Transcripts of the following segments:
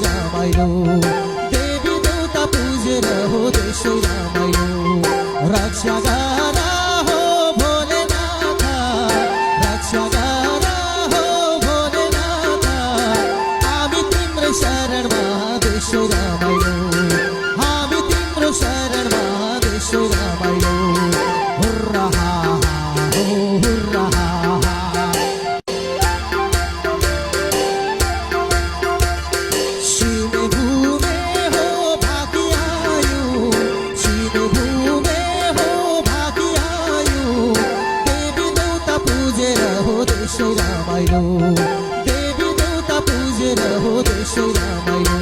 रमाइलो देवी देवता पूजेर हो देशै रमाइलो रक्षा गर हो भोलेनाथ रक्षा गर हो भोलेनाथ हामी तिम्रो शरणमा देशै रमाइलो हामी तिम्रो शरणमा देशै रमाइलो हुर्रा हा हो हुर्रा हा देवी देवता पूजेर हो देशै रमाइलो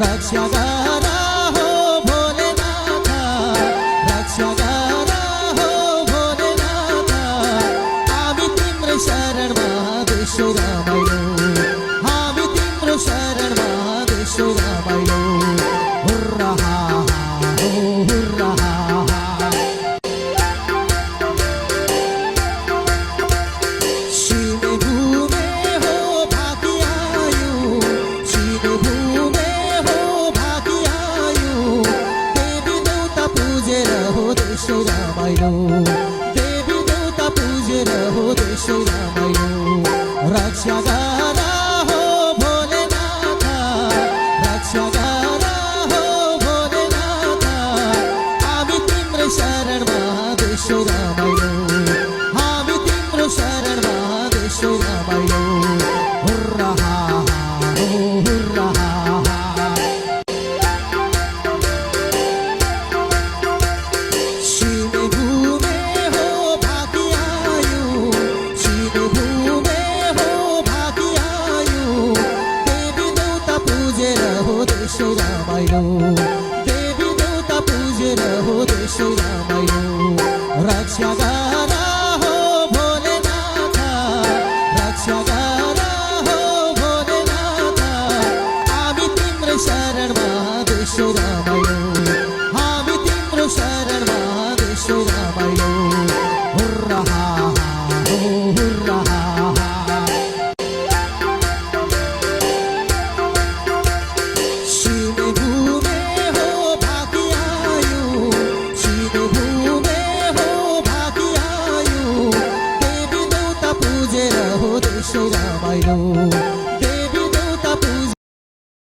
रक्षा गर हो भोलेनाथ रक्षा गर हो भोलेनाथ हामी तिम्रो शरणमा देशै रमाइलो हामी तिम्रो शरणमा देशै रमाइलो हुर्रा हा हो हुर्रा हा देवी देवता पूजेर हो देशै रमाइलो रक्षा गर हो भोलेनाथ रक्षा गर हो भोलेनाथ हामी तिम्रो शरणमा देशै रमाइलो हामी तिम्रो शरणमा देशै रमाइलो हुर्रा हा हो हुर्रा हा देवी देवता पूजेर हो देशै रमाइलो रक्षा गर